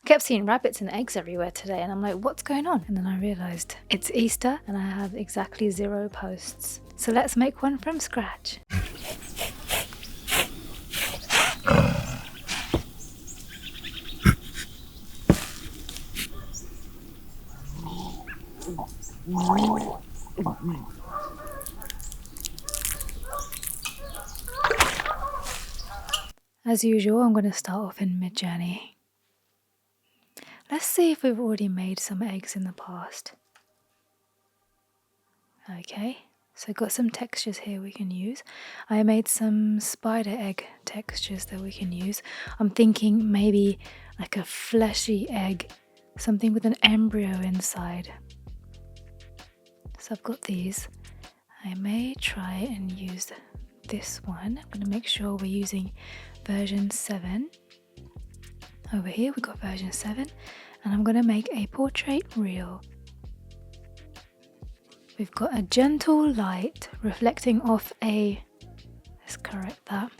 I kept seeing rabbits and eggs everywhere today, and I'm like, what's going on? And then I realized it's Easter and I have exactly 0 posts. So let's make one from scratch. As usual, I'm going to start off in Midjourney. Let's see if we've already made some eggs in the past. Okay, so I've got some textures here we can use. I made some spider egg textures that we can use. I'm thinking maybe like a fleshy egg, something with an embryo inside. So I've got these. I may try and use this one. I'm going to make sure we're using version 7. Over here we've got version 7, and I'm going to make a portrait reel. We've got a gentle light reflecting off let's correct that.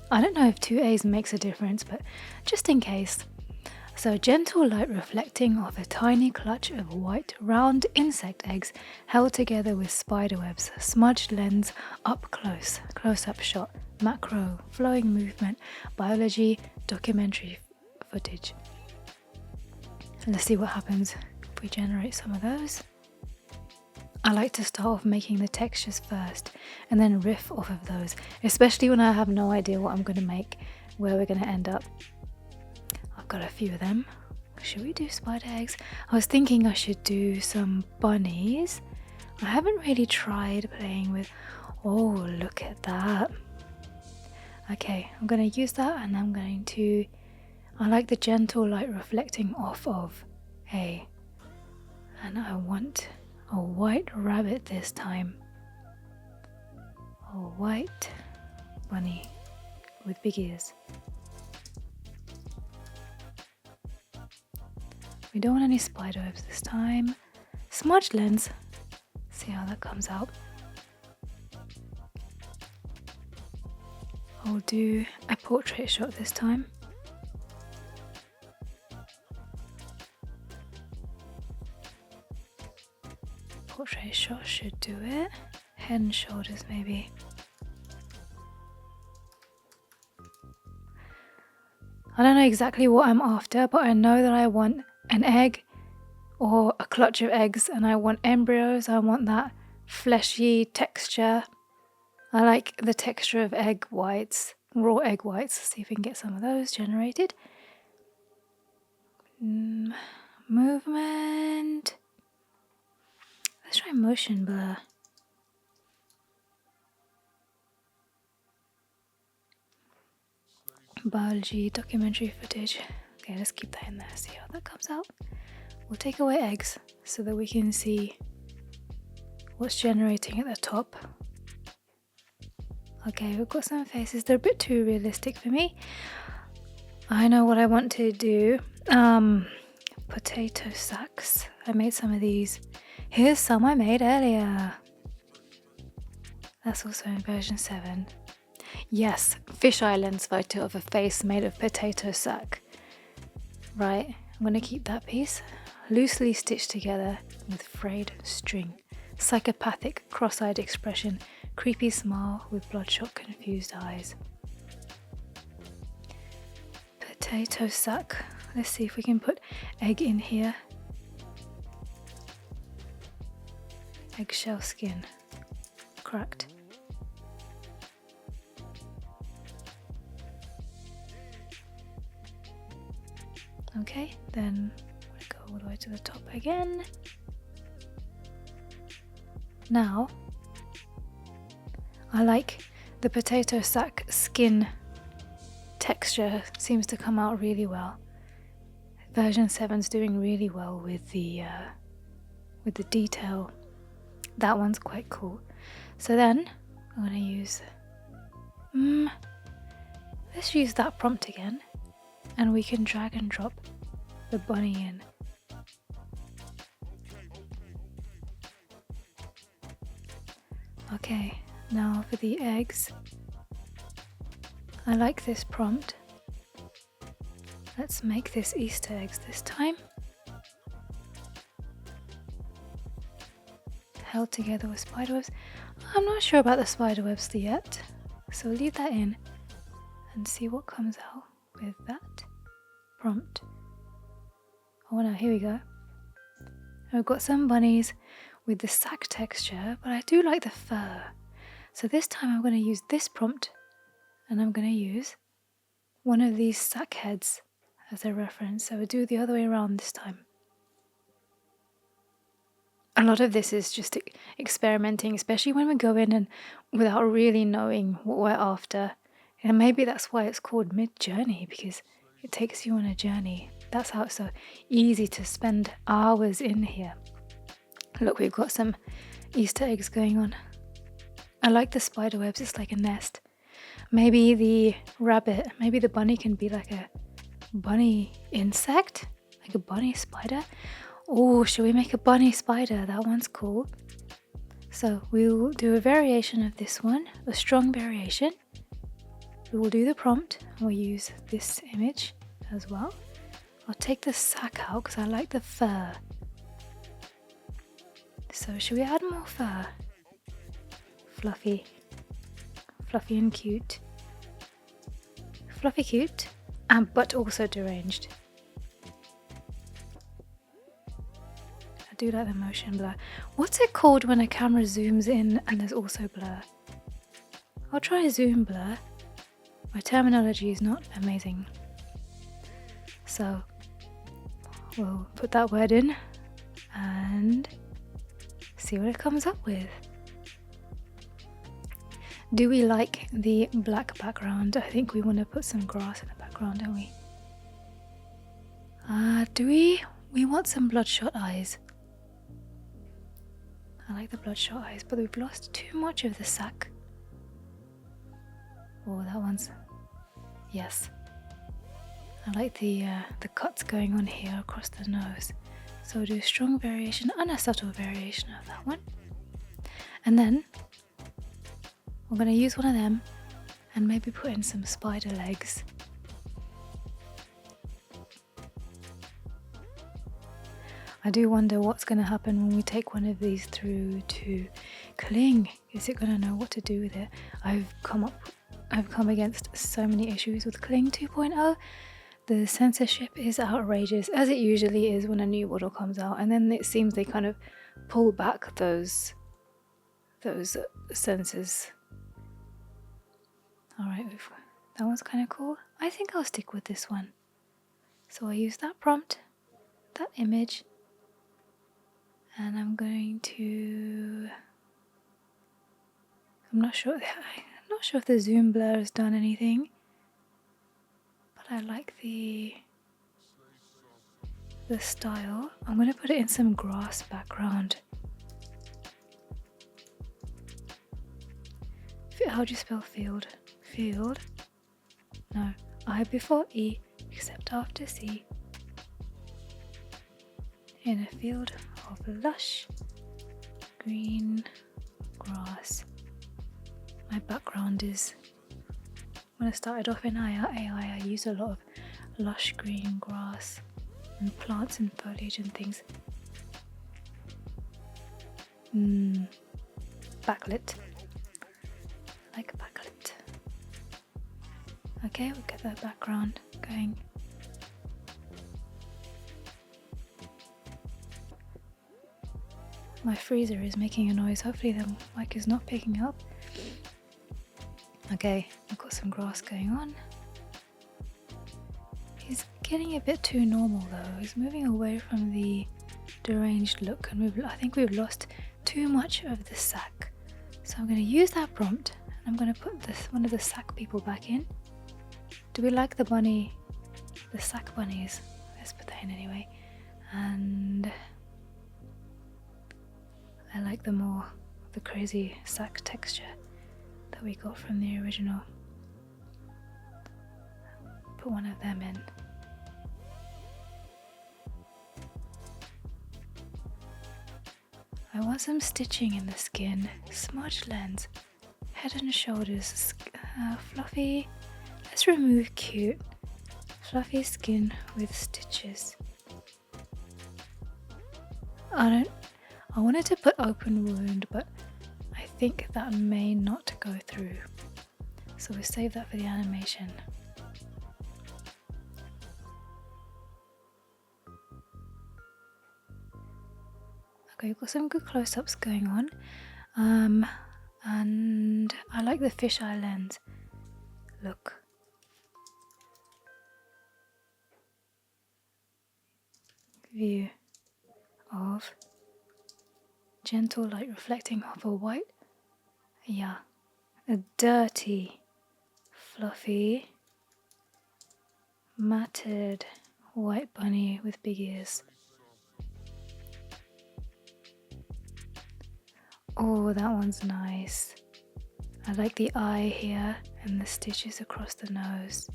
I don't know if 2 A's makes a difference, but just in case. So gentle light reflecting off a tiny clutch of white round insect eggs held together with spider webs, smudged lens, up close, close-up shot, macro, flowing movement, biology, documentary footage. Let's see what happens if we generate some of those. I like to start off making the textures first and then riff off of those, especially when I have no idea what I'm going to make, where we're going to end up. I've got a few of them. Should we do spider eggs? I was thinking I should do some bunnies. I haven't really tried playing with... Oh, look at that. Okay, I'm going to use that, and I'm going to... I like the gentle light reflecting off of and I want a white rabbit this time. A white bunny with big ears. We don't want any spider webs this time. Smudged lens. See how that comes out. I'll do a portrait shot this time. Portrait shot should do it. Head and shoulders maybe. I don't know exactly what I'm after, but I know that I want an egg or a clutch of eggs, and I want embryos. I want that fleshy texture. I like the texture of egg whites, raw egg whites. Let's see if we can get some of those generated. Movement. Let's try motion blur. Biology, documentary footage. Okay, let's keep that in there, see how that comes out. We'll take away eggs so that we can see what's generating at the top. Okay, we've got some faces. They're a bit too realistic for me. I know what I want to do. Potato sacks. I made some of these. Here's some I made earlier. That's also in version 7. Yes, fisheye lens photo of a face made of potato sack. Right, I'm going to keep that piece. Loosely stitched together with frayed string. Psychopathic, cross-eyed expression. Creepy smile with bloodshot, confused eyes. Potato sack. Let's see if we can put egg in here. Eggshell skin. Cracked. Okay, then we go all the way to the top again. Now, I like the potato sack skin texture. Seems to come out really well. Version 7's doing really well with the detail. That one's quite cool. So then I'm going to use let's use that prompt again, and we can drag and drop the bunny in. Okay, now for the eggs. I like this prompt. Let's make this Easter eggs this time. Held together with spiderwebs. I'm not sure about the spiderwebs yet, so leave that in and see what comes out with that prompt. Oh no, here we go. I've got some bunnies with the sack texture, but I do like the fur. So this time I'm going to use this prompt, and I'm going to use one of these sack heads as a reference. So we'll do it the other way around this time. A lot of this is just experimenting, especially when we go in and without really knowing what we're after. And maybe that's why it's called Midjourney, because it takes you on a journey. That's how it's so easy to spend hours in here. Look, we've got some Easter eggs going on. I like the spider webs, it's like a nest. Maybe the rabbit, maybe the bunny can be like a bunny insect, like a bunny spider. Oh, should we make a bunny spider? That one's cool. So we will do a variation of this one, a strong variation. We will do the prompt and we'll use this image as well. I'll take the sack out because I like the fur. So should we add more fur? Fluffy. Fluffy and cute. Fluffy cute, but also deranged. I do like the motion blur. What's it called when a camera zooms in and there's also blur? I'll try zoom blur. My terminology is not amazing. So we'll put that word in and see what it comes up with. Do we like the black background? I think we want to put some grass in the background, don't we? Do we? We want some bloodshot eyes. I like the bloodshot eyes, but we've lost too much of the sack. Oh, that one's... Yes. I like the cuts going on here across the nose. So we'll do a strong variation and a subtle variation of that one. And then we're going to use one of them and maybe put in some spider legs. I do wonder what's going to happen when we take one of these through to Kling. Is it going to know what to do with it? I've come against so many issues with Kling 2.0. The censorship is outrageous, as it usually is when a new model comes out, and then it seems they kind of pull back those censors. Alright, that one's kind of cool. I think I'll stick with this one. So I'll use that prompt, that image, and I'm going to... I'm not sure if the zoom blur has done anything, but I like the style. I'm going to put it in some grass background. How do you spell field? Field? No, I before E, except after C. In a field of lush green grass. My background is, when I started off in AI, I used a lot of lush green grass and plants and foliage and things. Backlit. I like a backlit. Okay, we'll get that background going. My freezer is making a noise. Hopefully the mic is not picking up. Okay, I've got some grass going on. He's getting a bit too normal though. He's moving away from the deranged look, and I think we've lost too much of the sack. So I'm going to use that prompt, and I'm going to put one of the sack people back in. Do we like the bunny? The sack bunnies. Let's put that in anyway. And I like the crazy sack texture that we got from the original. Put one of them in. I want some stitching in the skin. Smudge lens. Head and shoulders. Fluffy. Let's remove cute. Fluffy skin with stitches. I wanted to put open wound, but I think that may not go through. So we'll save that for the animation. Okay, we've got some good close-ups going on. And I like the fisheye lens. Look. View of gentle light reflecting off a white, yeah, a dirty, fluffy, matted white bunny with big ears. Oh, that one's nice. I like the eye here and the stitches across the nose.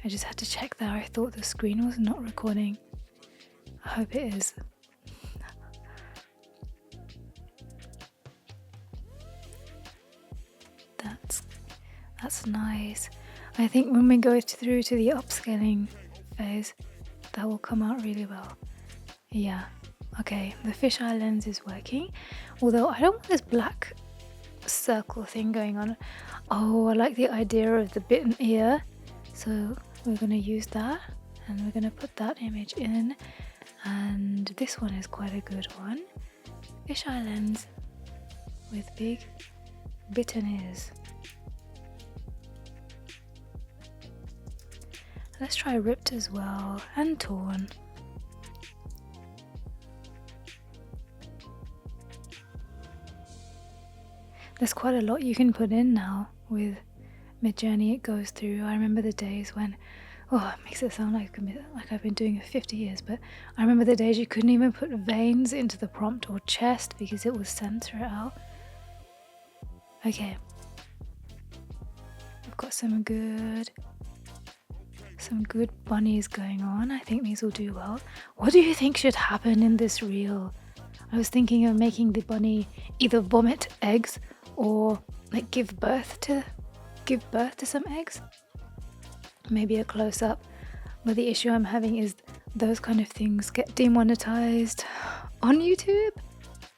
I just had to check there. I thought the screen was not recording. I hope it is. That's nice. I think when we go through to the upscaling phase, that will come out really well. Yeah. Okay, the fisheye lens is working. Although I don't want this black circle thing going on. Oh, I like the idea of the bitten ear. So we're going to use that and we're going to put that image in. And this one is quite a good one. Fisheye lens with big bitten ears. Let's try ripped as well, and torn. There's quite a lot you can put in now with Midjourney. It goes through. I remember the days when, oh, it makes it sound like I've been doing it for 50 years, but I remember the days you couldn't even put veins into the prompt or chest because it would censor it out. Okay. We've got some good bunnies going on. I think these will do well. What do you think should happen in this reel? I was thinking of making the bunny either vomit eggs or like give birth to some eggs. Maybe a close-up. But the issue I'm having is those kind of things get demonetized on YouTube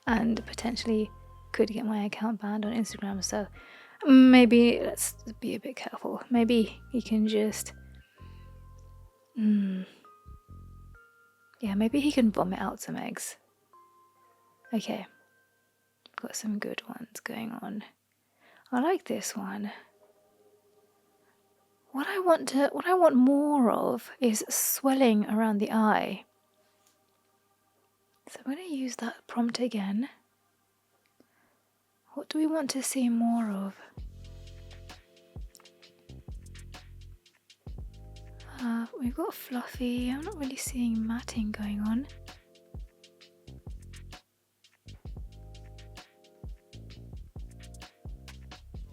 and potentially could get my account banned on Instagram. So maybe let's be a bit careful. Maybe you can just yeah, maybe he can vomit out some eggs. Okay, got some good ones going on. I like this one. What I want more of is swelling around the eye. So I'm going to use that prompt again. What do we want to see more of? We've got fluffy. I'm not really seeing matting going on.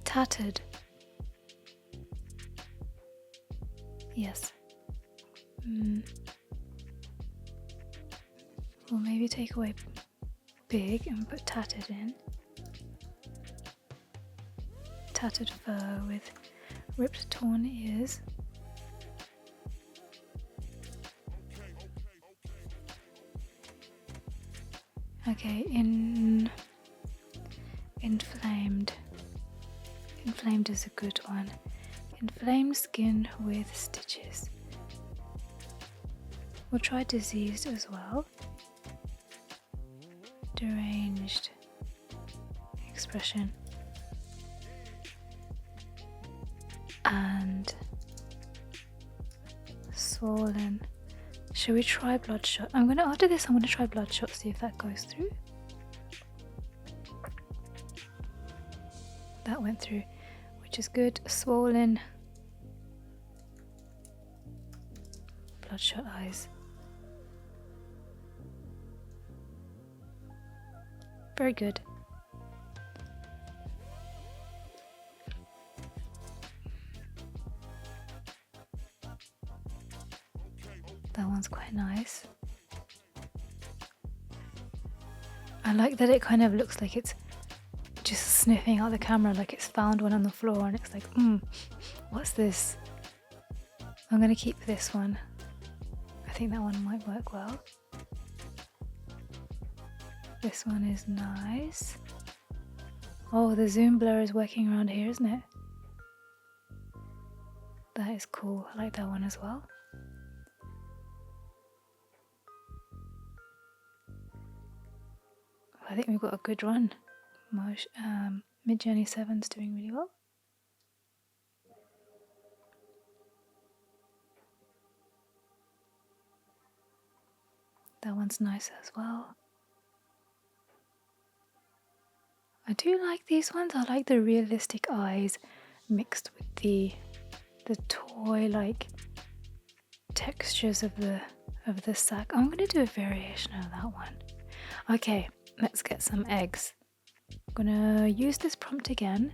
Tattered. Yes. We'll maybe take away big and put tattered in. Tattered fur with ripped torn ears. Okay, inflamed. Inflamed is a good one. Inflamed skin with stitches. We'll try diseased as well. Deranged expression. And swollen. Shall we try bloodshot? After this I'm gonna try bloodshot, see if that goes through. That went through, which is good. Swollen. Bloodshot eyes. Very good. That one's quite nice. I like that it kind of looks like it's just sniffing out the camera, like it's found one on the floor and it's like, what's this? I'm gonna keep this one. I think that one might work well. This one is nice. Oh, the zoom blur is working around here, isn't it? That is cool. I like that one as well. I think we've got a good run. Midjourney 7's doing really well. That one's nice as well. I do like these ones. I like the realistic eyes mixed with the toy-like textures of the sack. I'm gonna do a variation of that one. Okay, let's get some eggs. I'm gonna use this prompt again,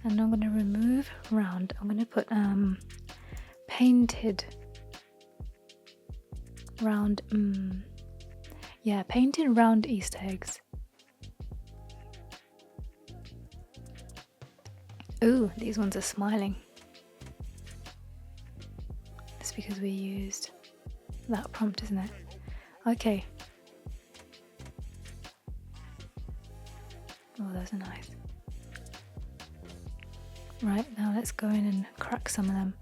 and I'm gonna remove round. I'm gonna put painted round. Yeah, painted round Easter eggs. Ooh, these ones are smiling. It's because we used that prompt, isn't it? Okay. Oh, those are nice. Right, now let's go in and crack some of them.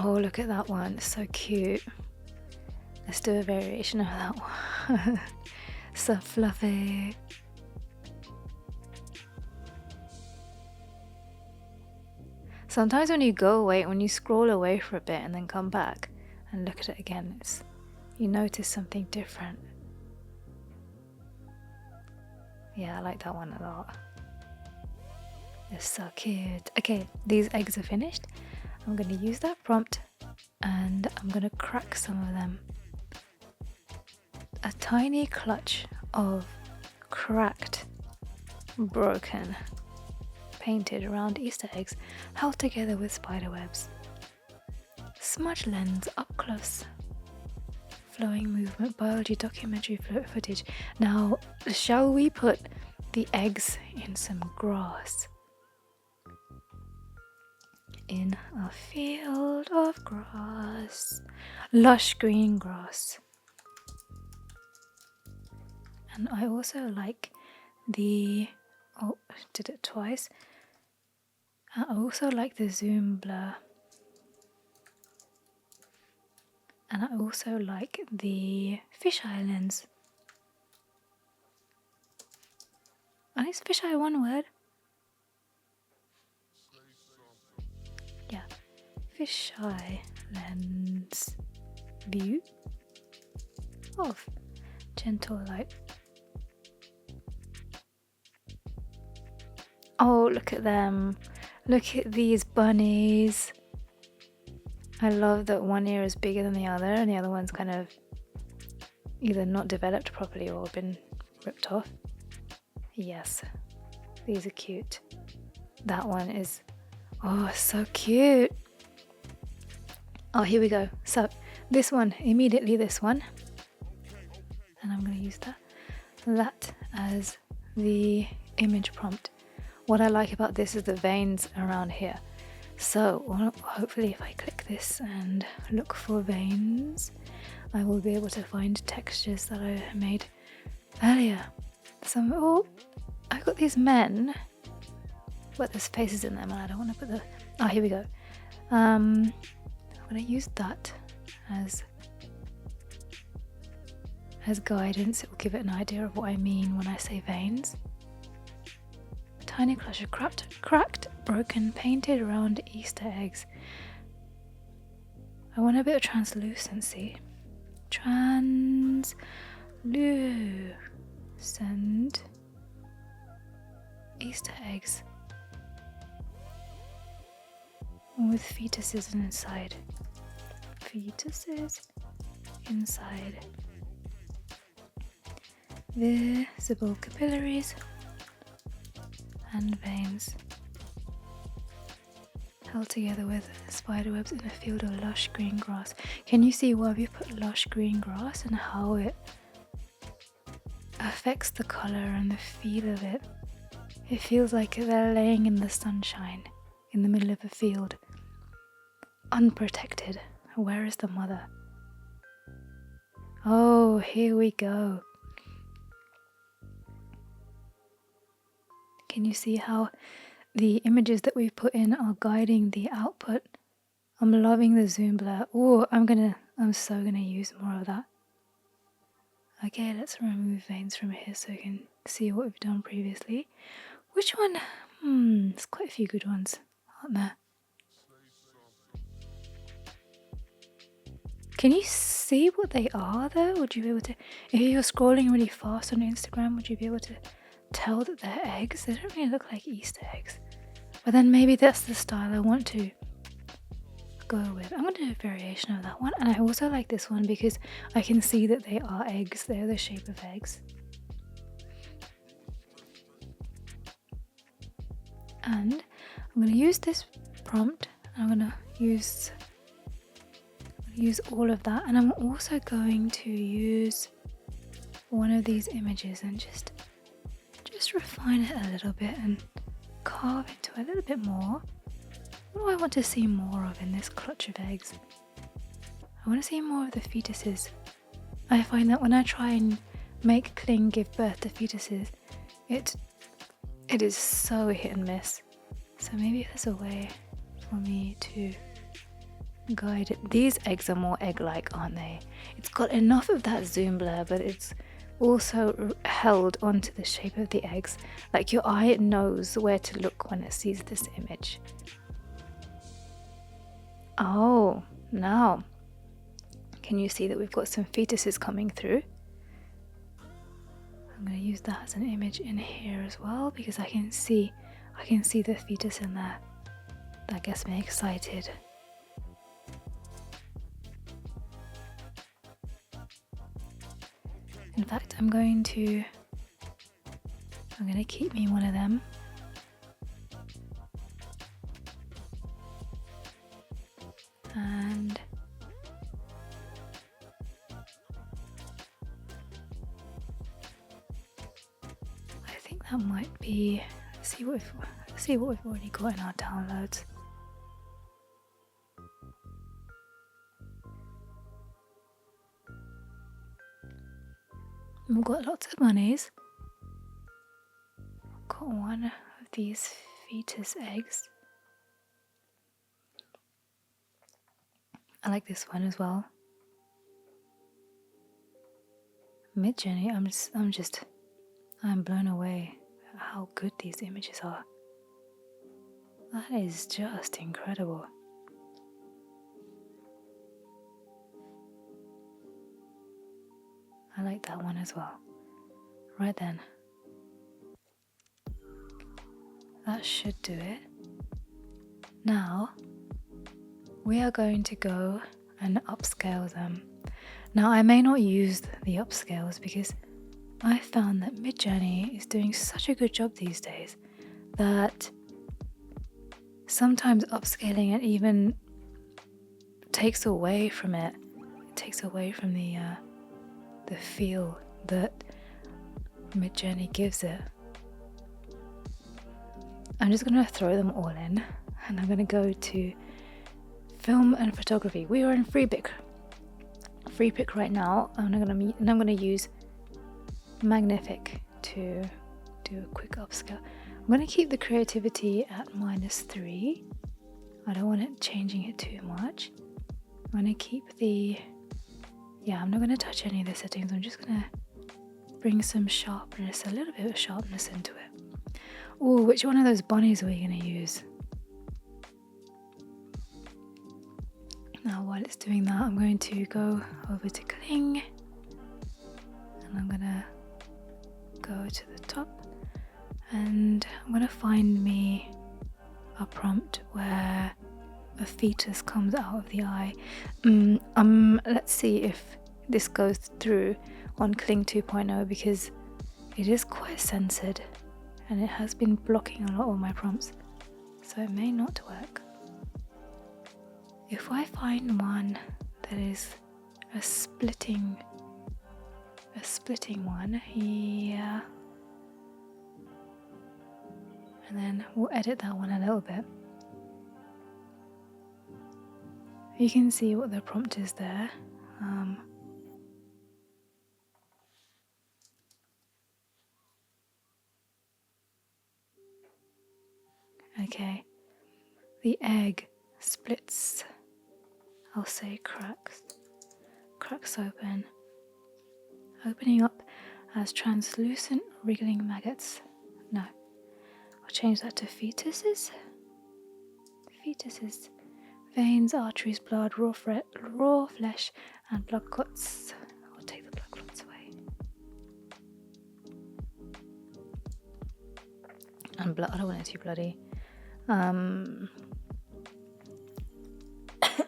Oh, look at that one, it's so cute. Let's do a variation of that one. So fluffy. Sometimes when you go away, when you scroll away for a bit and then come back and look at it again, you notice something different. Yeah, I like that one a lot. It's so cute. Okay, these eggs are finished. I'm going to use that prompt and I'm going to crack some of them. A tiny clutch of cracked, broken, painted round Easter eggs held together with spider webs. Smudge lens up close. Flowing movement, biology, documentary footage. Now, shall we put the eggs in some grass? In a field of grass, lush green grass. And I also like the, oh, did it twice. I also like the zoom blur. And I also like the fisheye lens. And is fisheye one word? Yeah. Fisheye lens view of gentle light. Oh, look at them. Look at these bunnies. I love that one ear is bigger than the other and the other one's kind of either not developed properly or been ripped off. Yes, these are cute. That one is, oh, so cute. Oh, here we go. So this one, immediately this one. And I'm going to use that as the image prompt. What I like about this is the veins around here. So hopefully if I click this and look for veins, I will be able to find textures that I made earlier. Oh, I got these men, but there's faces in them and I don't want to put the, oh, here we go. I'm going to use that as guidance. It will give it an idea of what I mean when I say veins. Tiny clutch of cracked, broken, painted around Easter eggs. I want a bit of translucency. Translucent Easter eggs with fetuses inside. Fetuses inside. visible capillaries and veins held together with spiderwebs in a field of lush green grass. Can you see why we put lush green grass and how it affects the color and the feel of it? It feels like they're laying in the sunshine in the middle of a field, unprotected. Where is the mother? Oh, here we go. Can you see how the images that we've put in are guiding the output? I'm loving the zoom blur. Oh, I'm so gonna use more of that. Okay, let's remove veins from here so you can see what we've done previously. Which one? There's quite a few good ones, aren't there? Can you see what they are there? Would you be able to, if you're scrolling really fast on Instagram, would you be able to tell that they're eggs? They don't really look like Easter eggs. But then maybe that's the style I want to go with. I'm going to do a variation of that one. And I also like this one because I can see that they are eggs. They're the shape of eggs. And I'm going to use this prompt. I'm going to use all of that, and I'm also going to use one of these images and just refine it a little bit and carve into a little bit more. What do I want to see more of in this clutch of eggs? I want to see more of the fetuses. I find that when I try and make Kling give birth to fetuses, it is so hit and miss. So maybe there's a way for me to guide it. These eggs are more egg-like, aren't they? It's got enough of that zoom blur, but it's also held onto the shape of the eggs. Like your eye knows where to look when it sees this image. Oh, now can you see that we've got some fetuses coming through? I'm going to use that as an image in here as well because I can see the fetus in there. That gets me excited. In fact, I'm going to keep me one of them. And I think that might be, let's see what we've already got in our downloads. We've got lots of bunnies. I've got one of these fetus eggs. I like this one as well. Midjourney, I'm blown away at how good these images are. That is just incredible. I like that one as well. Right then. That should do it. Now, we are going to go and upscale them. Now, I may not use the upscales because I found that Midjourney is doing such a good job these days that sometimes upscaling it even takes away from it. It takes away from the feel that Midjourney gives it. I'm just going to throw them all in and I'm going to go to film and photography. We are in Freepik right now, and I'm going to use Magnific to do a quick upscale. I'm going to keep the creativity at -3. I don't want it changing it too much. I'm going to keep I'm not going to touch any of the settings. I'm just going to bring some sharpness, a little bit of sharpness into it. Oh, which one of those bunnies are we going to use? Now, while it's doing that, I'm going to go over to Kling, and I'm going to go to the top, and I'm going to find me a prompt where a fetus comes out of the eye. Let's see if this goes through on Kling 2.0 because it is quite censored and it has been blocking a lot of my prompts, so it may not work. If I find one that is a splitting one here, and then we'll edit that one a little bit. You can see what the prompt is there. Okay, the egg splits, I'll say cracks open, opening up as translucent wriggling maggots. No, I'll change that to fetuses. Veins, arteries, blood, raw flesh, and blood clots. I'll take the blood clots away. And blood, I don't want it too bloody.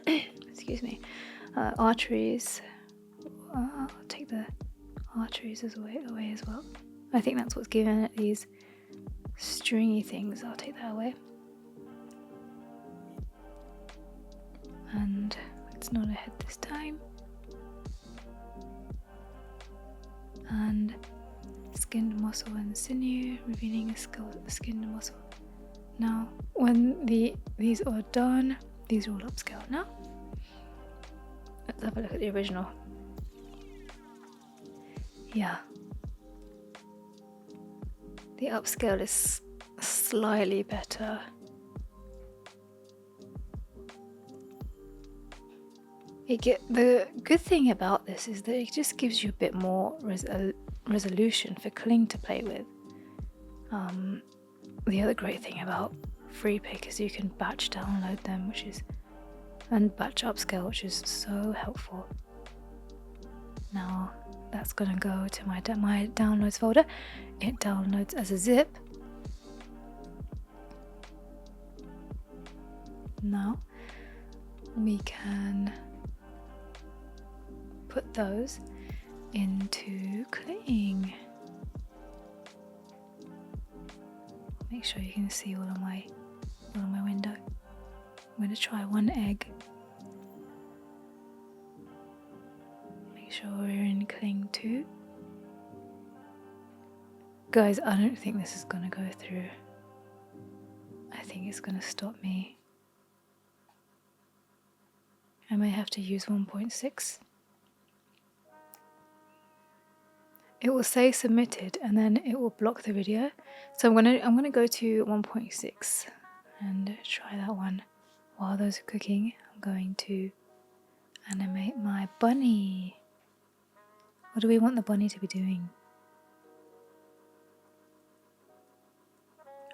Excuse me. Arteries. I'll take the arteries away as well. I think that's what's giving it these stringy things. I'll take that away. And it's not a head this time. And skinned muscle and sinew, revealing a skinned muscle. Now, when these are done, these are all upscaled now. Let's have a look at the original. Yeah. The upscale is slightly better. The good thing about this is that it just gives you a bit more resolution for Kling to play with. The other great thing about Freepik is you can batch download them, and batch upscale, which is so helpful. Now that's gonna go to my downloads folder. It downloads as a zip. Now we can put those into Kling. Make sure you can see all of my window. I'm going to try one egg. Make sure we're in Kling 2. Guys, I don't think this is going to go through. I think it's going to stop me. I may have to use 1.6. It will say submitted and then it will block the video. So I'm gonna go to 1.6 and try that one. While those are cooking, I'm going to animate my bunny. What do we want the bunny to be doing?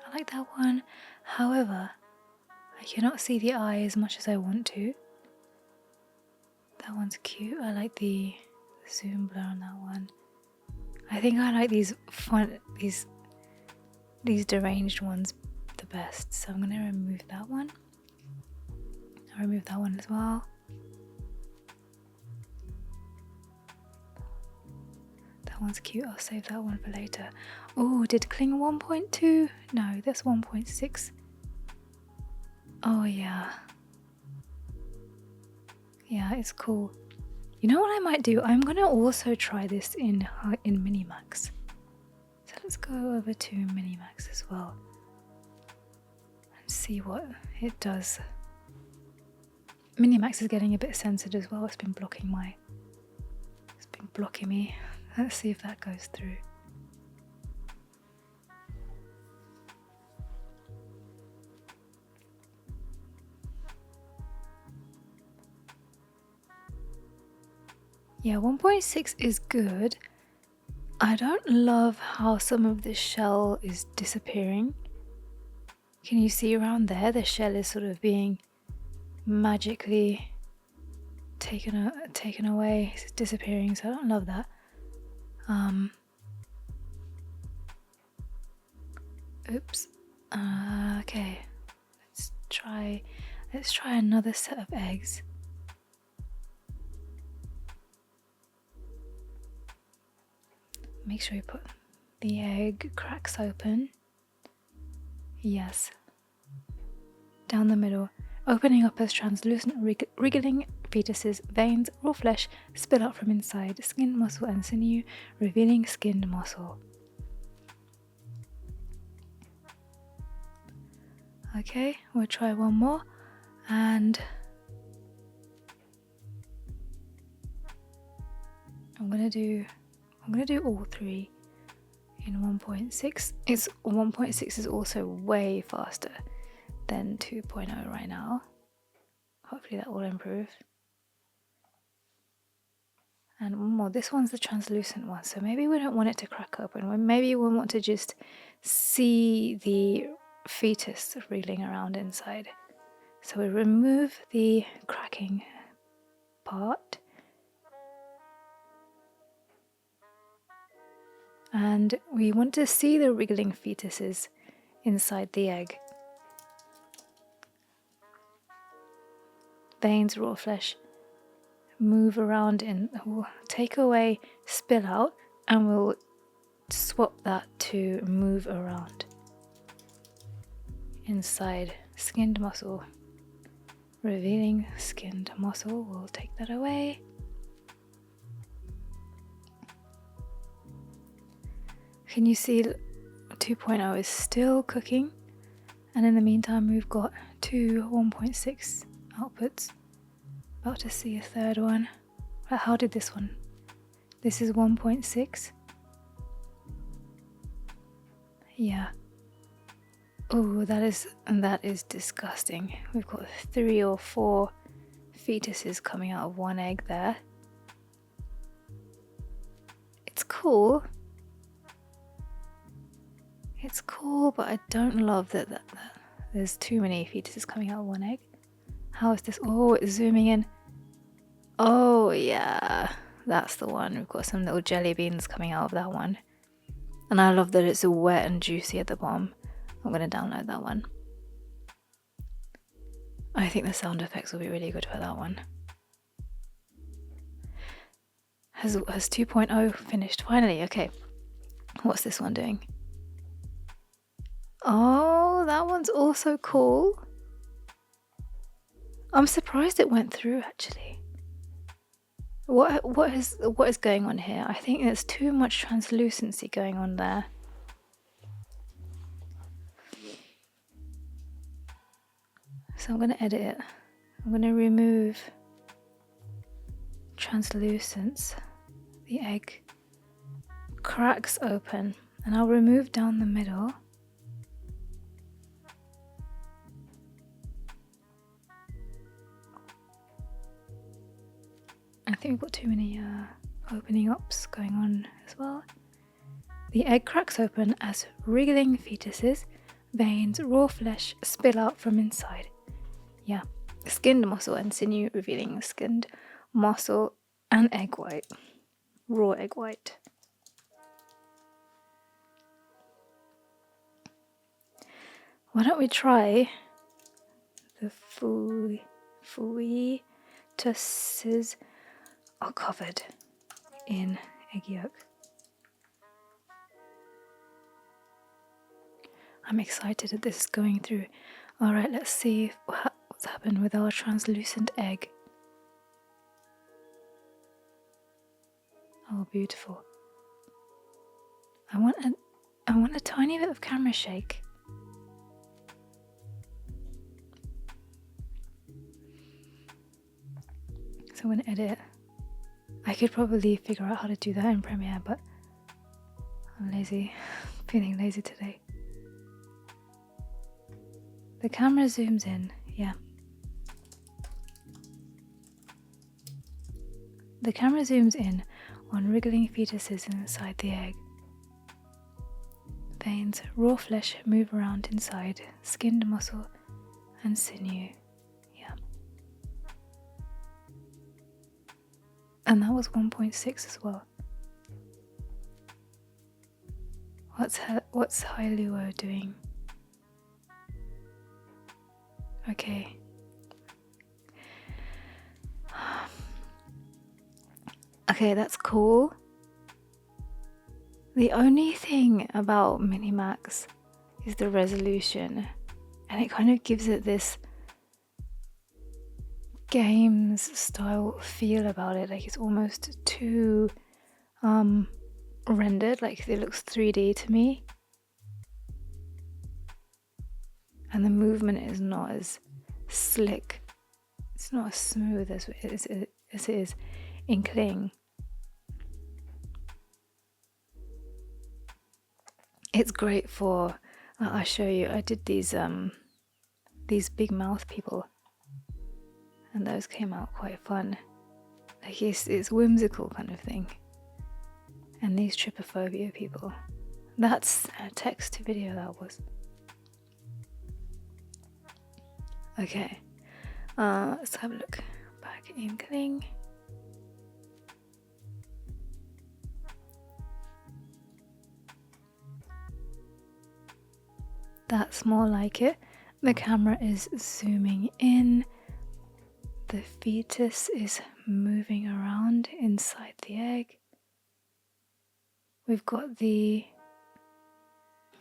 I like that one. However, I cannot see the eye as much as I want to. That one's cute. I like the zoom blur on that one. I think I like these deranged ones the best, so I'm gonna remove that one. I'll remove that one as well. That one's cute. I'll save that one for later. Oh, did Kling 1.2? No, that's 1.6. Oh yeah. Yeah, it's cool. You know what I might do? I'm gonna also try this in Minimax. So let's go over to Minimax as well and see what it does. Minimax is getting a bit censored as well. It's been blocking me. Let's see if that goes through. Yeah, 1.6 is good. I don't love how some of the shell is disappearing. Can you see around there? The shell is sort of being magically taken away. It's disappearing, so I don't love that. Oops. Okay. Let's try another set of eggs. Make sure you put The egg cracks open. Yes. Down the middle, opening up as translucent wriggling fetuses, veins, raw flesh spill out from inside, skin, muscle, and sinew, revealing skinned muscle. Okay, we'll try one more, and I'm gonna do all three in 1.6. 1.6 is also way faster than 2.0 right now. Hopefully that will improve. And one more. This one's the translucent one, so maybe we don't want it to crack open. Maybe we want to just see the fetus wriggling around inside. So we remove the cracking part. And we want to see the wriggling fetuses inside the egg. Veins, raw flesh, move around we'll take away spill out, and we'll swap that to move around inside skinned muscle, revealing skinned muscle. We'll take that away. Can you see 2.0 is still cooking? And in the meantime, we've got two 1.6 outputs. About to see a third one. How did this one? This is 1.6. Yeah. Oh, that is disgusting. We've got 3 or 4 fetuses coming out of one egg there. It's cool. It's cool, but I don't love that there's too many fetuses coming out of one egg. How is this? Oh, it's zooming in. Oh, yeah. That's the one. We've got some little jelly beans coming out of that one. And I love that it's wet and juicy at the bottom. I'm going to download that one. I think the sound effects will be really good for that one. Has 2.0 finished? Finally, okay. What's this one doing? Oh, that one's also cool. I'm surprised it went through, actually. What is going on here? I think there's too much translucency going on there. So I'm going to edit it. I'm going to remove translucence. The egg cracks open, and I'll remove down the middle. I think we've got too many opening ups going on as well. The egg cracks open as wriggling fetuses, veins, raw flesh spill out from inside. Yeah, skinned muscle and sinew revealing skinned muscle and egg white, raw egg white. Why don't we try the fetuses are covered in egg yolk. I'm excited that this is going through. Alright, let's see what's happened with our translucent egg. Oh, beautiful. I want a tiny bit of camera shake. So I'm going to edit. I could probably figure out how to do that in Premiere, but I'm lazy. Feeling lazy today. The camera zooms in, yeah. The camera zooms in on wriggling fetuses inside the egg. Veins, raw flesh move around inside, skinned muscle and sinew. Yeah. And that was 1.6 as well. What's Hailuo doing? Okay. Okay, that's cool. The only thing about Minimax is the resolution, and it kind of gives it this games style feel about it, like it's almost too rendered, like it looks 3D to me, and the movement is not as slick, it's not as smooth as it is in Kling. It's great for, I'll show you, I did these big mouth people, and those came out quite fun. Like it's whimsical kind of thing. And these trypophobia people, that's a text to video, that was. Okay, let's have a look back in Kling. That's more like it. The camera is zooming in. The fetus is moving around inside the egg. We've got it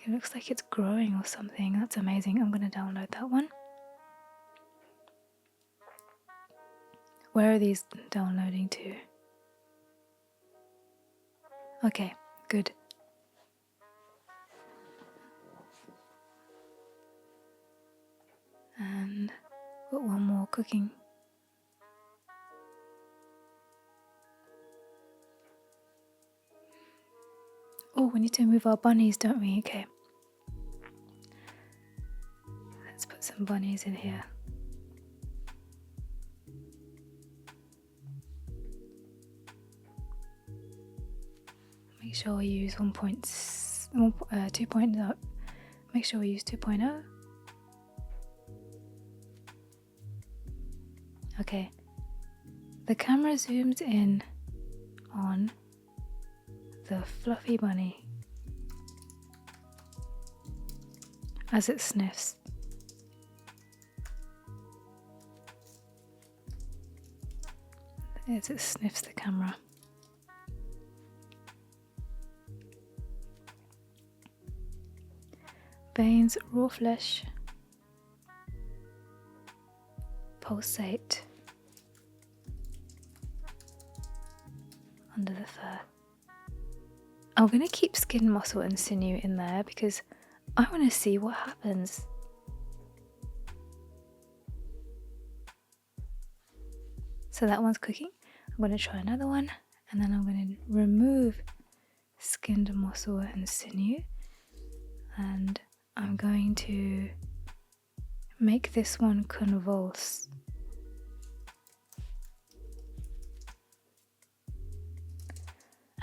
looks like it's growing or something. That's amazing. I'm going to download that one. Where are these downloading to? Okay, good. And got one more cooking. Oh, we need to move our bunnies, don't we? Okay. Let's put some bunnies in here. Make sure we use 2.0. Make sure we use 2.0. Okay. The camera zooms in on the fluffy bunny as it sniffs. As it sniffs the camera. Veins, raw flesh, pulsate under the fur. I'm going to keep skin, muscle and sinew in there because I want to see what happens. So that one's cooking. I'm going to try another one, and then I'm going to remove skin, muscle and sinew, and I'm going to make this one convulse.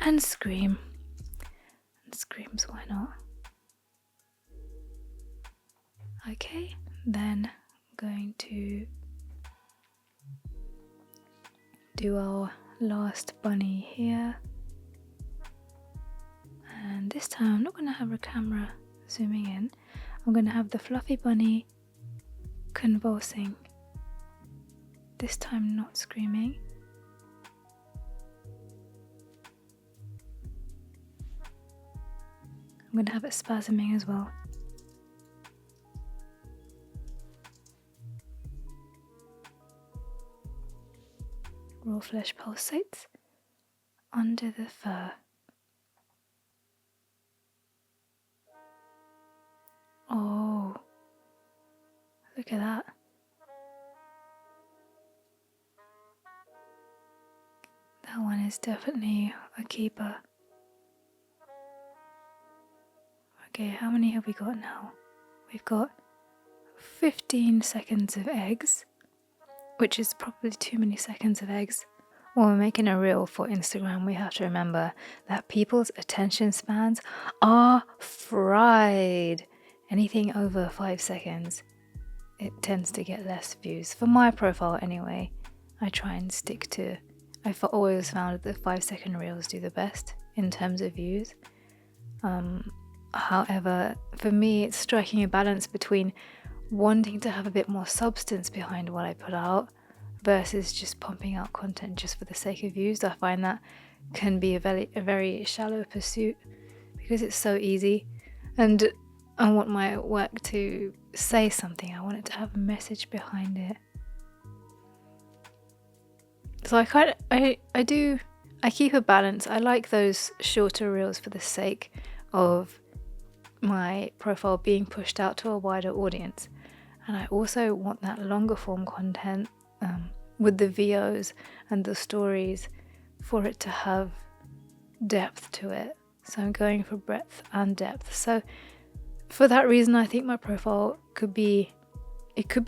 And scream. And screams, why not? Okay, then I'm going to do our last bunny here. And this time I'm not going to have a camera zooming in. I'm going to have the fluffy bunny convulsing. This time not screaming. I'm going to have it spasming as well. Raw flesh pulsates under the fur. Oh, look at that. That one is definitely a keeper. Okay, how many have we got now? We've got 15 seconds of eggs, which is probably too many seconds of eggs. When we're making a reel for Instagram, we have to remember that people's attention spans are fried. Anything over 5 seconds, it tends to get less views. For my profile anyway, I try and stick to, I've always found that the 5-second reels do the best in terms of views. However, for me, it's striking a balance between wanting to have a bit more substance behind what I put out versus just pumping out content just for the sake of views. I find that can be a very shallow pursuit because it's so easy, and I want my work to say something. I want it to have a message behind it. So I keep a balance. I like those shorter reels for the sake of my profile being pushed out to a wider audience, and I also want that longer form content with the VOs and the stories for it to have depth to it. So I'm going for breadth and depth. So for that reason, I think my profile could be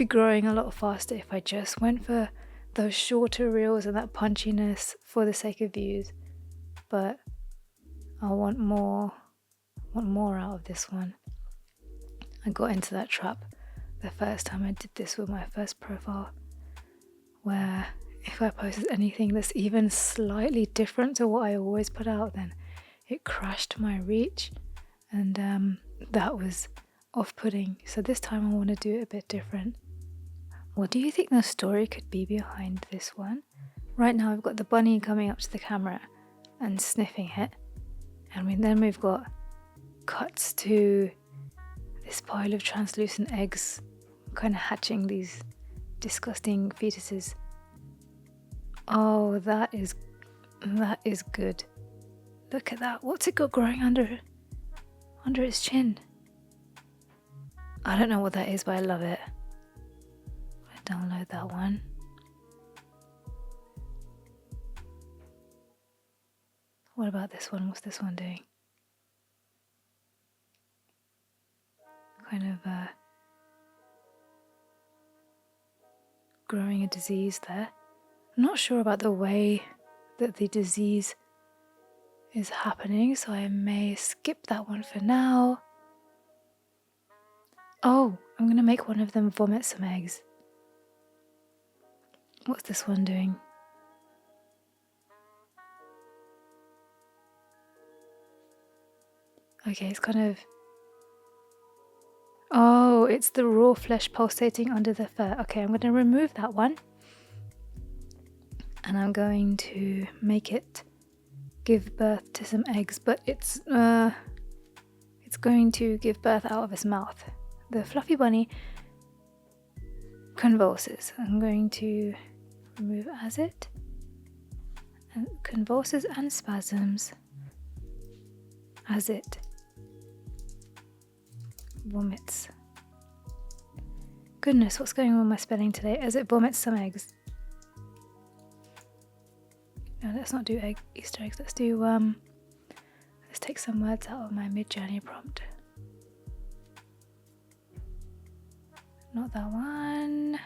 growing a lot faster if I just went for those shorter reels and that punchiness for the sake of views. But I want more out of this one. I got into that trap the first time I did this with my first profile, where if I posted anything that's even slightly different to what I always put out, then it crashed my reach, and that was off-putting. So this time I want to do it a bit different. What do you think the story could be behind this one? Right now I've got the bunny coming up to the camera and sniffing it, and then we've got cuts to this pile of translucent eggs kind of hatching these disgusting fetuses. Oh, that is good. Look at that. What's it got growing under its chin? I don't know what that is, but I love it. I'll download that one. What about this one? What's this one doing? Kind of growing a disease there. I'm not sure about the way that the disease is happening, so I may skip that one for now. Oh, I'm gonna make one of them vomit some eggs. What's this one doing? Okay, it's kind of... Oh, it's the raw flesh pulsating under the fur. Okay, I'm going to remove that one. And I'm going to make it give birth to some eggs, but it's going to give birth out of its mouth. The fluffy bunny convulses. I'm going to remove as it. And convulses and spasms as it vomits. Goodness, what's going on with my spelling today? As it vomits some eggs. No, let's not do Easter eggs. Let's do let's take some words out of my Midjourney prompt. Not that one.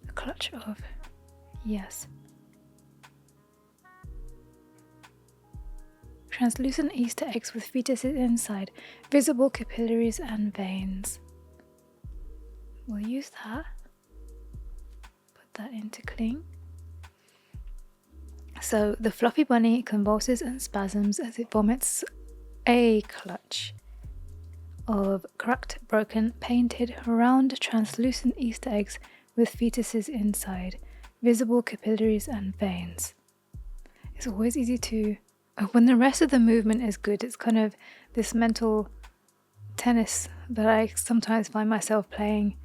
A clutch of yes. Translucent Easter eggs with fetuses inside, visible capillaries and veins. We'll use that. Put that into Kling. So the fluffy bunny convulses and spasms as it vomits a clutch of cracked, broken, painted, round, translucent Easter eggs with fetuses inside, visible capillaries and veins. It's always easy to... when the rest of the movement is good, it's kind of this mental tennis that I sometimes find myself playing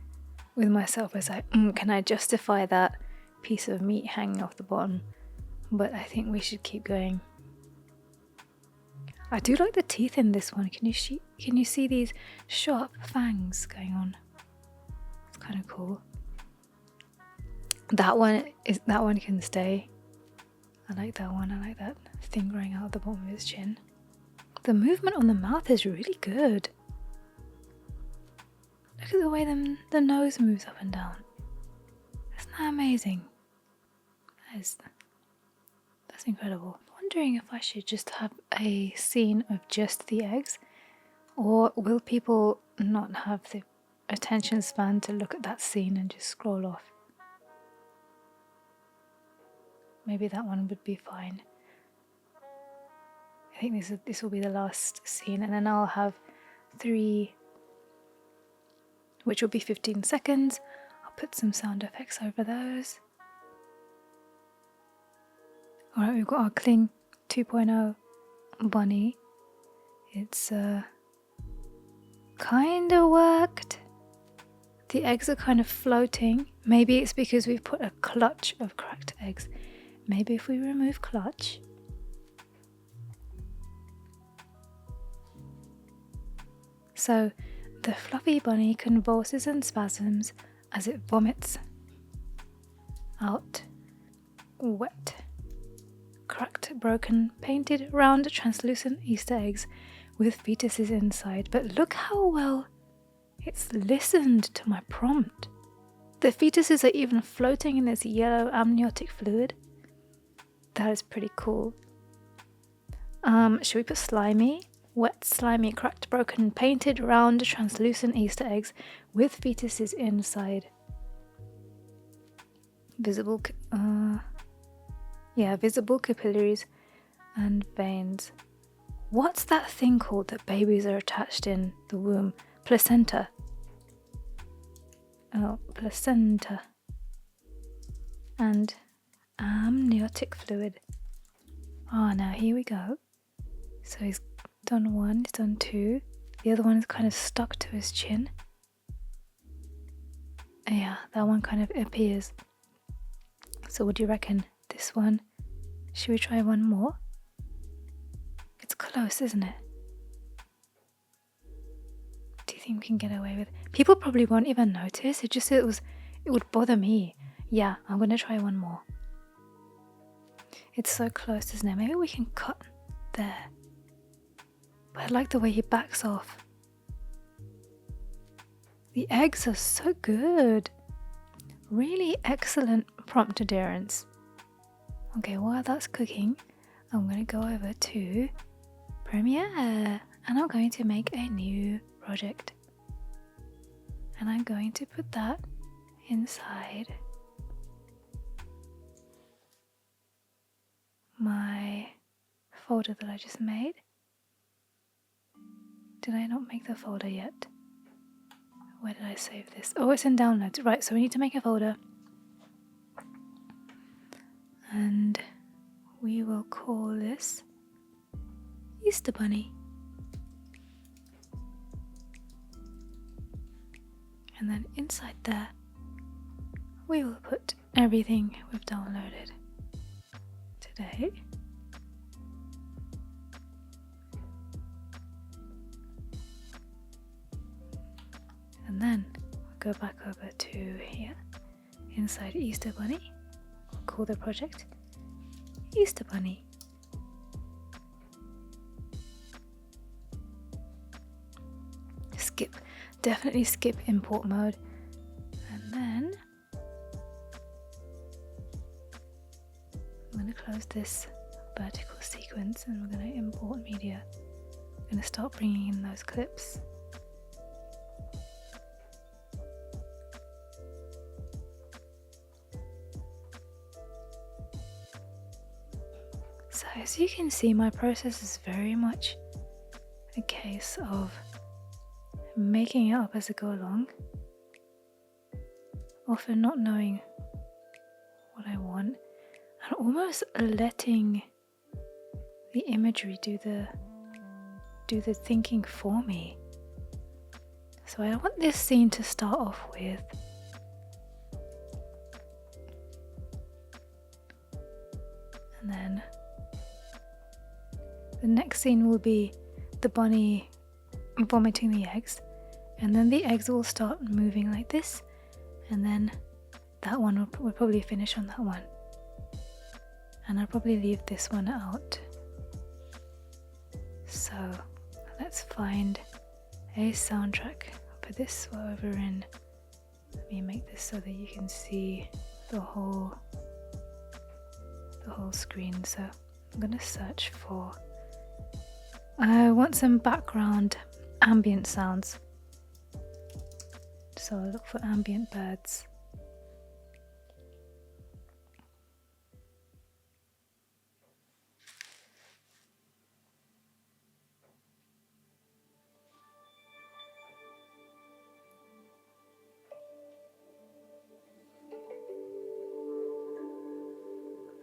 with myself. It's like, can I justify that piece of meat hanging off the bottom? But I think we should keep going. I do like the teeth in this one. Can you see these sharp fangs going on? It's kind of cool. That one can stay. I like that one. I like that thing growing out of the bottom of his chin. The movement on the mouth is really good. Look at the way the nose moves up and down. Isn't that amazing? That's incredible. I'm wondering if I should just have a scene of just the eggs, or will people not have the attention span to look at that scene and just scroll off? Maybe that one would be fine. I think this will be the last scene, and then I'll have 3, which will be 15 seconds. I'll put some sound effects over those. Alright, we've got our Kling 2.0 bunny. It's kind of worked. The eggs are kind of floating. Maybe it's because we've put a clutch of cracked eggs. Maybe if we remove clutch. So the fluffy bunny convulses and spasms as it vomits out wet, cracked, broken, painted, round, translucent Easter eggs with fetuses inside. But look how well it's listened to my prompt. The fetuses are even floating in this yellow amniotic fluid. That is pretty cool. Should we put slimy? Wet, slimy, cracked, broken, painted, round, translucent Easter eggs with fetuses inside. Visible capillaries and veins. What's that thing called that babies are attached in the womb? Placenta. Oh, placenta. And amniotic fluid. Ah, now here we go. So he's done one, he's done two. The other one is kind of stuck to his chin. Yeah, that one kind of appears. So what do you reckon? This one? Should we try one more? It's close, isn't it? Do you think we can get away with it? People probably won't even notice. It would bother me. Yeah, I'm gonna try one more. It's so close, isn't it? Maybe we can cut there. But I like the way he backs off. The eggs are so good. Really excellent prompt adherence. Okay, while that's cooking, I'm going to go over to Premiere and I'm going to make a new project. And I'm going to put that inside my folder that I just made. Did I not make the folder yet? Where did I save this? Oh, it's in downloads. Right, so we need to make a folder. And we will call this Easter Bunny. And then inside there, we will put everything we've downloaded today. And then we'll go back over to here, inside Easter Bunny. We'll call the project Easter Bunny. Skip, definitely skip import mode. And then I'm going to close this vertical sequence and we're going to import media. I'm going to start bringing in those clips. So as you can see, my process is very much a case of making it up as I go along, often not knowing what I want, and almost letting the imagery do the thinking for me. So I want this scene to start off with and then the next scene will be the bunny vomiting the eggs, and then the eggs will start moving like this, and then that one will probably finish on that one, and I'll probably leave this one out. So let's find a soundtrack for this while we're in. Let me make this so that you can see the whole screen. So I'm gonna search for, I want some background ambient sounds. So I'll look for ambient birds.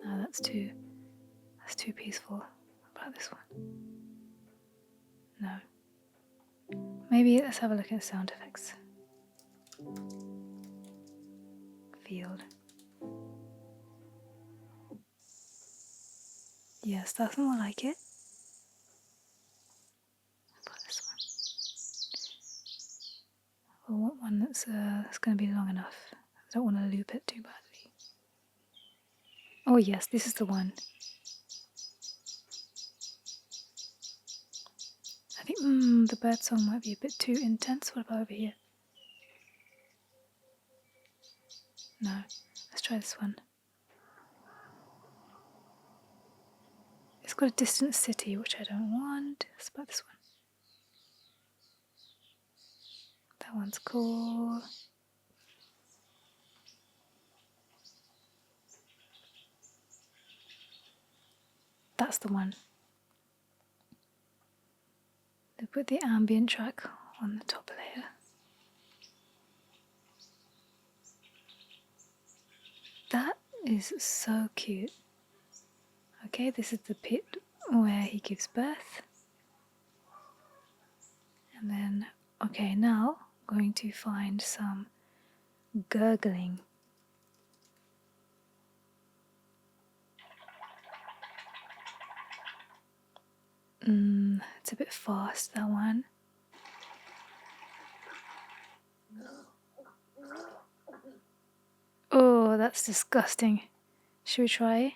No, that's too That's too peaceful. What about this one? No. Maybe let's have a look at sound effects. Field. Yes, that's more like it. What about this one? I want one that's going to be long enough. I don't want to loop it too badly. Oh yes, this is the one. I think the bird song might be a bit too intense. What about over here? No, let's try this one. It's got a distant city, which I don't want. Let's about this one. That one's cool. That's the one. They put the ambient track on the top layer. That is so cute. Okay, this is the pit where he gives birth. And then, okay, now I'm going to find some gurgling. It's a bit fast, that one. Oh, that's disgusting. Should we try?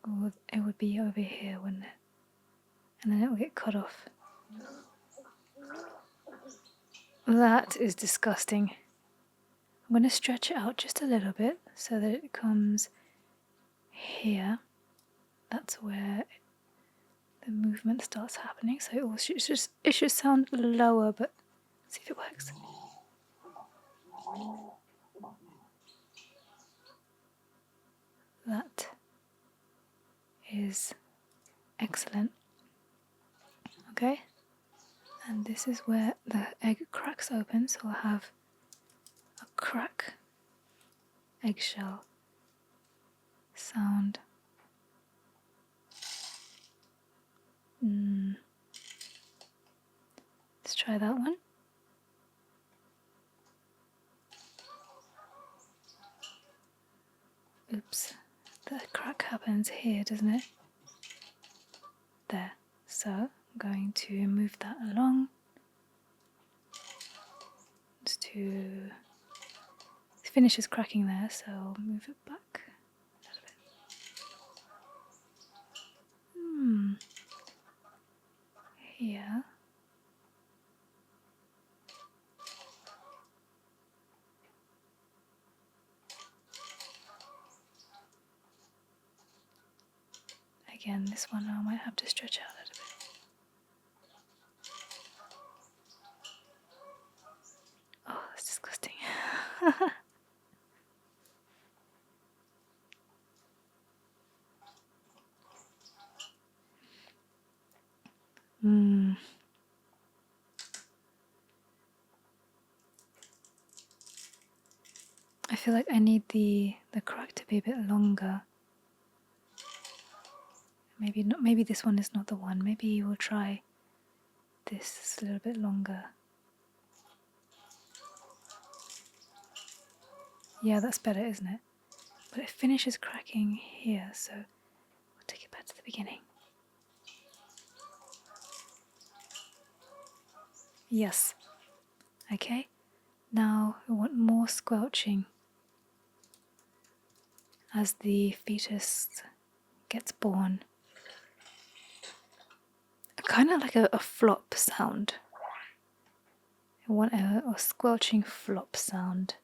Oh, it would be over here, wouldn't it? And then it will get cut off. That is disgusting. I'm going to stretch it out just a little bit so that it comes here. That's where the movement starts happening. So it should sound lower, but see if it works. That is excellent. Okay, and this is where the egg cracks open, so I'll have a crack eggshell sound. Let's try that one. Oops, the crack happens here, doesn't it? There. So I'm going to move that along just to it finishes cracking there, so I'll move it back a little bit. Here. Again, this one I might have to stretch out a little bit. Oh, that's disgusting. I feel like I need the crack to be a bit longer. Maybe not. Maybe this one is not the one. Maybe we'll try this. It's a little bit longer. Yeah, that's better, isn't it? But it finishes cracking here, so we'll take it back to the beginning. Yes. Okay. Now we want more squelching as the fetus gets born. Kind of like a flop sound. I want a squelching flop sound.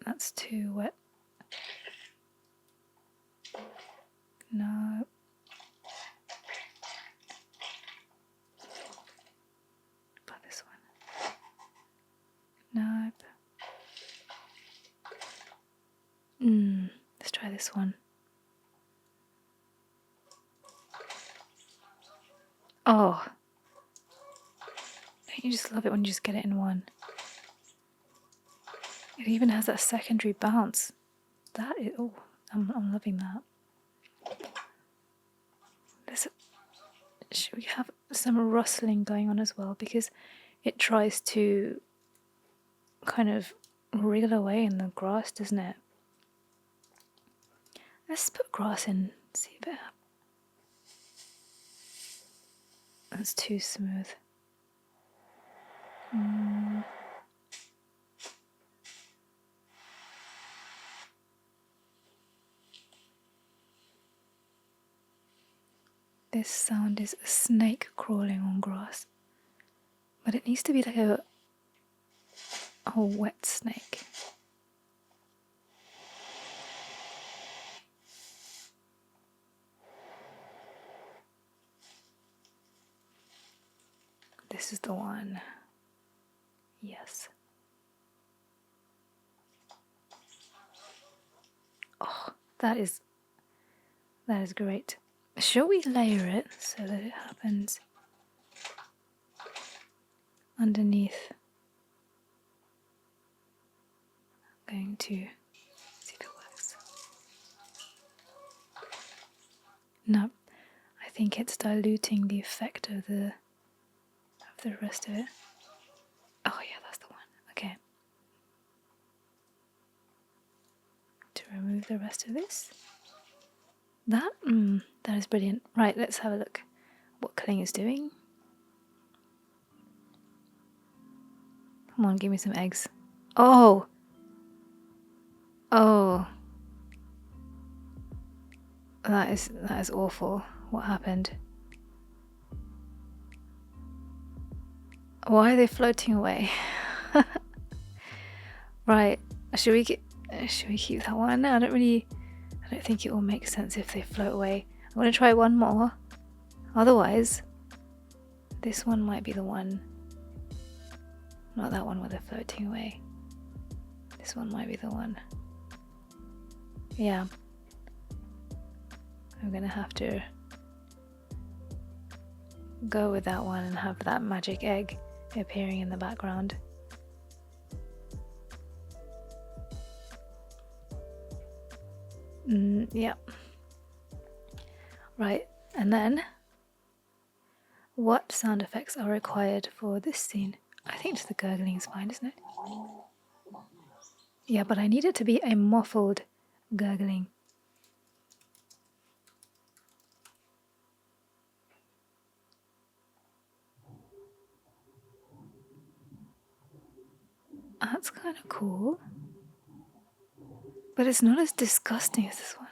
That's too wet. No. About this one. Nope. Let's try this one. Oh, Don't you just love it when you just get it in one? It even has that secondary bounce. That is, oh, I'm loving that. Should we have some rustling going on as well, because it tries to kind of wriggle away in the grass, doesn't it? Let's put grass in, see if it happens. That's too smooth. This sound is a snake crawling on grass, but it needs to be like a wet snake. This is the one. Yes. Oh, that is great. Shall we layer it so that it happens underneath? I'm going to see if it works. No, I think it's diluting the effect of the rest of it. Oh yeah, that's the one. Okay. To remove the rest of this. That is brilliant. Right, let's have a look what Kling is doing. Come on, give me some eggs. Oh! Oh. That is awful. What happened? Why are they floating away? Right, should we keep that one? I don't think it will make sense if they float away. I'm gonna try one more. Otherwise, this one might be the one. Not that one where they're floating away. This one might be the one. Yeah. I'm gonna have to go with that one and have that magic egg appearing in the background. Yeah. Right, and then what sound effects are required for this scene? I think just the gurgling is fine, isn't it? Yeah, but I need it to be a muffled gurgling. That's kind of cool. But it's not as disgusting as this one.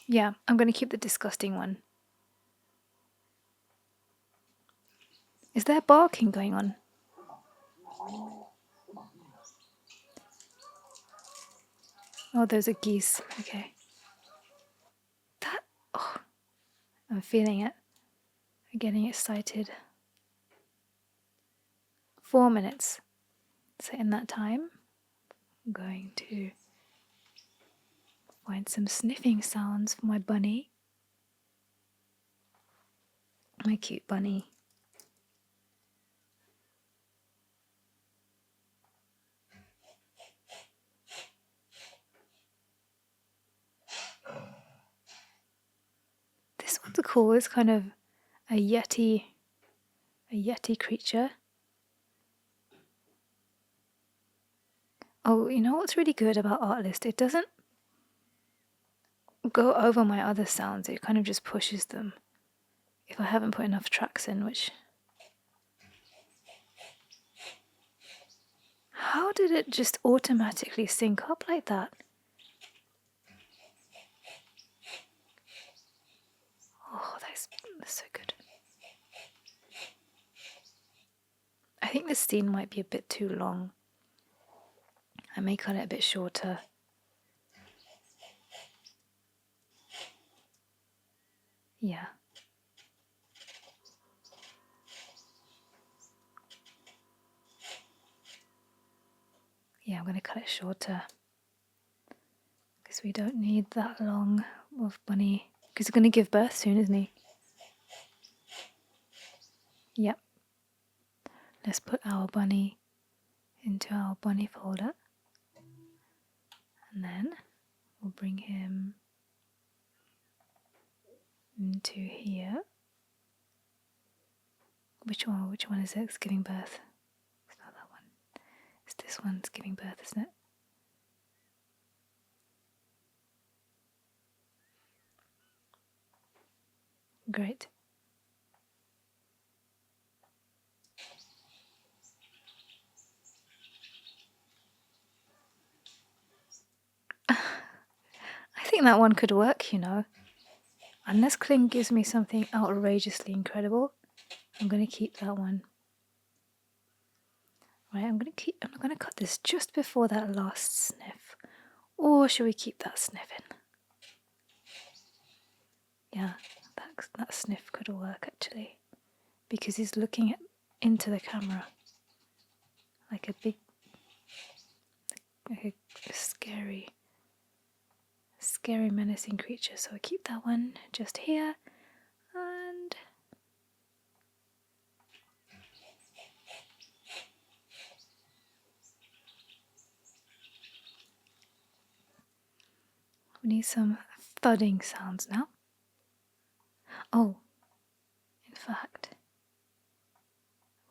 Yeah, I'm going to keep the disgusting one. Is there barking going on? Oh, those are geese. Okay. Oh, I'm feeling it. I'm getting excited. 4 minutes. So in that time, I'm going to find some sniffing sounds for my bunny. My cute bunny. This one's cool. It's kind of a yeti creature. Oh, you know what's really good about Artlist? It doesn't go over my other sounds. It kind of just pushes them. If I haven't put enough tracks in, which... How did it just automatically sync up like that? Oh, that's so good. I think this scene might be a bit too long. I may cut it a bit shorter. Yeah. Yeah, I'm going to cut it shorter. Because we don't need that long of bunny. Because he's going to give birth soon, isn't he? Yep. Let's put our bunny into our bunny folder. And then we'll bring him into here. Which one? Which one is it? It's giving birth. It's not that one. It's this one's giving birth, isn't it? Great. I think that one could work, you know. Unless Kling gives me something outrageously incredible, I'm going to keep that one. Right, I'm going to cut this just before that last sniff. Or should we keep that sniff in? Yeah, that sniff could work actually. Because he's looking into the camera. Like a big, like a scary menacing creature. So I keep that one just here. And we need some thudding sounds now. Oh, in fact,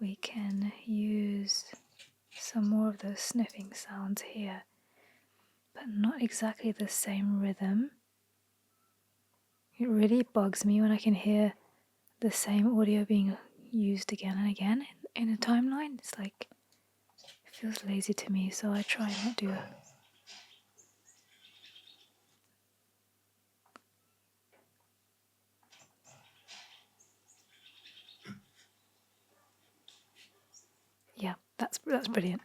we can use some more of those sniffing sounds here, but not exactly the same rhythm. It really bugs me when I can hear the same audio being used again and again in a timeline. It's like, it feels lazy to me, so I try and not do it. Yeah, that's brilliant.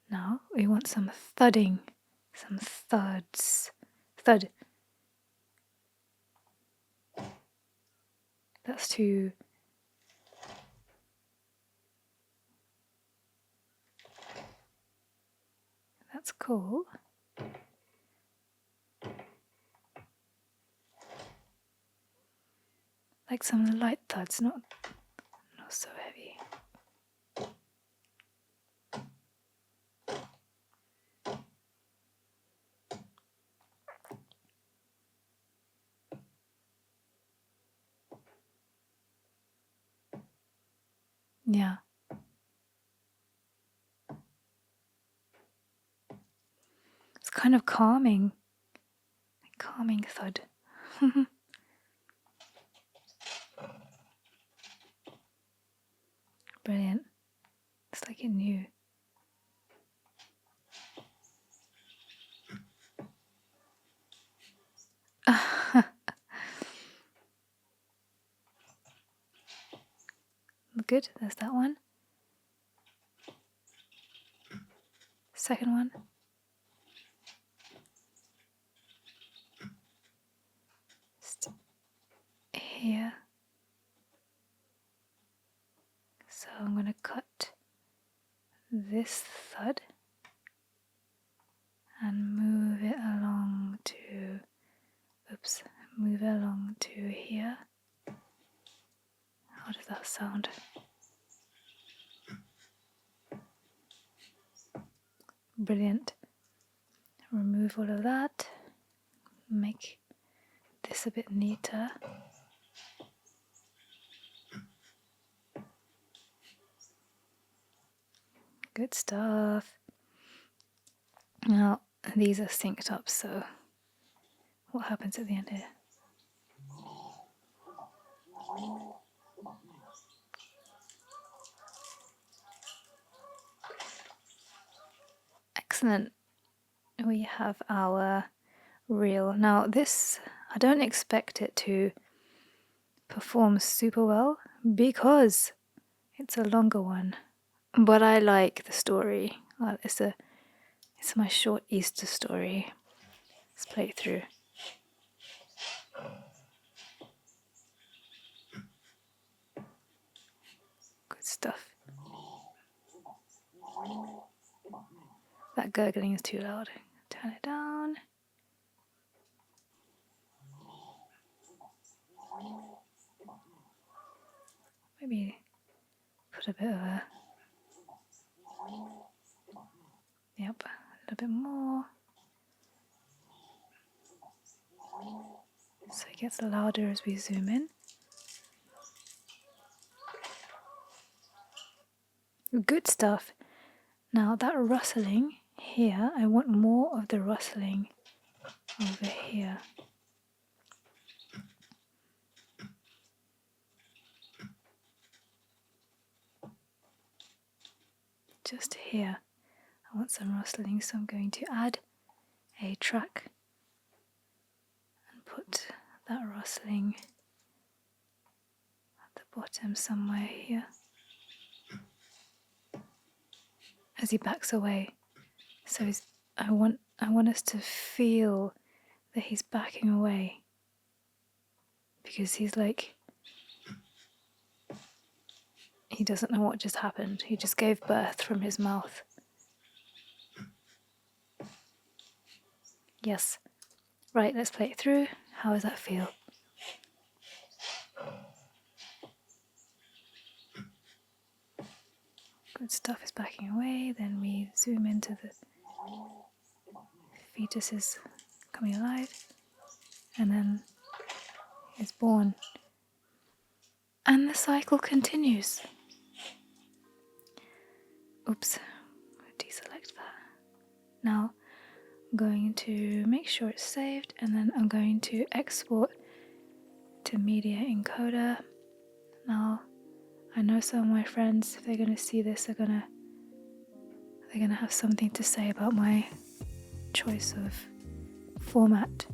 Now we want some thudding, some thuds. Thud. That's too... That's cool. Like some light thuds, not so heavy. Yeah. It's kind of calming. Calming thud. Brilliant. It's like it knew. Good, there's that one. Second one. Just here. So I'm going to cut this thud and move it along to, move it along to here. How does that sound? Brilliant. Remove all of that. Make this a bit neater. Good stuff. Now, these are synced up, so what happens at the end here? Excellent. We have our reel. Now this, I don't expect it to perform super well because it's a longer one, but I like the story. It's my short Easter story. Let's play it through. Good stuff. That gurgling is too loud. Turn it down. Maybe put a bit of a, yep, a little bit more. So it gets louder as we zoom in. Good stuff. Now that rustling here, I want more of the rustling over here. Just here, I want some rustling, so I'm going to add a track and put that rustling at the bottom somewhere here as he backs away. So I want us to feel that he's backing away, because he's like, he doesn't know what just happened. He just gave birth from his mouth. Yes. Right, let's play it through. How does that feel? Good stuff is backing away. Then we zoom into the fetus is coming alive. And then is born. And the cycle continues. Oops, deselect that. Now I'm going to make sure it's saved, and then I'm going to export to Media Encoder. Now I know some of my friends, if they're going to see this, they're going to have something to say about my choice of format,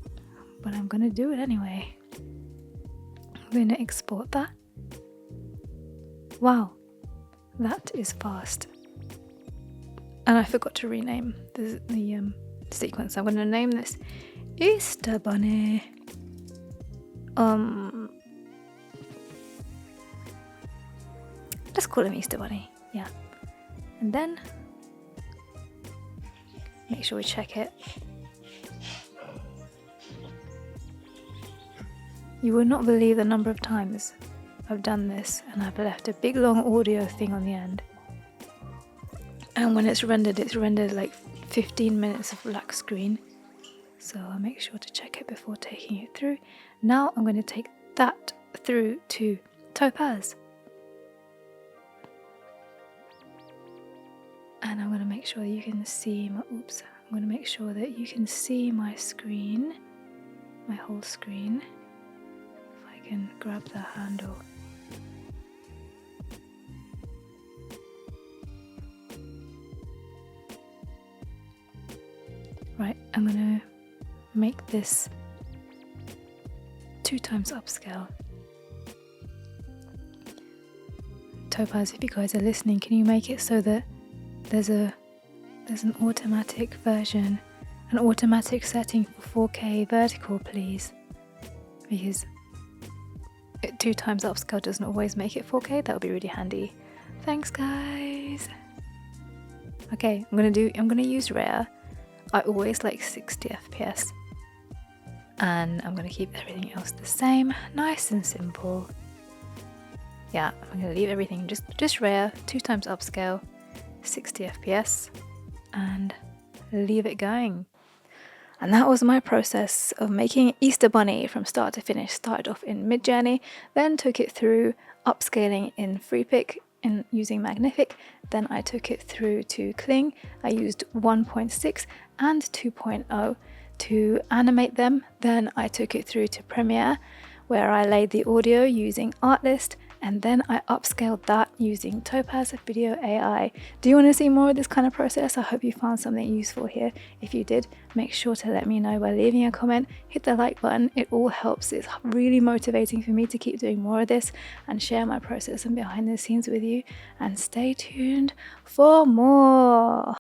but I'm going to do it anyway. I'm going to export that. Wow, that is fast. And I forgot to rename the sequence. I'm going to name this Easter Bunny. Let's call him Easter Bunny. Yeah. And then make sure we check it. You will not believe the number of times I've done this and I've left a big long audio thing on the end. And when it's rendered like 15 minutes of black screen. So I'll make sure to check it before taking it through. Now I'm going to take that through to Topaz. And I'm going to make sure you can see my, I'm going to make sure that you can see my screen, my whole screen. If I can grab the handle. Right, I'm going to make this 2x upscale. Topaz, if you guys are listening, can you make it so that there's an automatic version, an automatic setting for 4K vertical, please? Because 2x upscale doesn't always make it 4K. That would be really handy. Thanks, guys. Okay, I'm gonna use rare. I always like 60 FPS, and I'm going to keep everything else the same, nice and simple. Yeah, I'm going to leave everything just rare, 2x upscale, 60 FPS, and leave it going. And that was my process of making Easter Bunny from start to finish. Started off in Midjourney, then took it through upscaling in Freepik, in using Magnific. Then I took it through to Kling. I used 1.6 and 2.0 to animate them. Then I took it through to Premiere, where I laid the audio using Artlist, and then I upscaled that using Topaz Video AI. Do you want to see more of this kind of process? I hope you found something useful here. If you did, make sure to let me know by leaving a comment, hit the like button. It all helps. It's really motivating for me to keep doing more of this and share my process and behind the scenes with you. And stay tuned for more.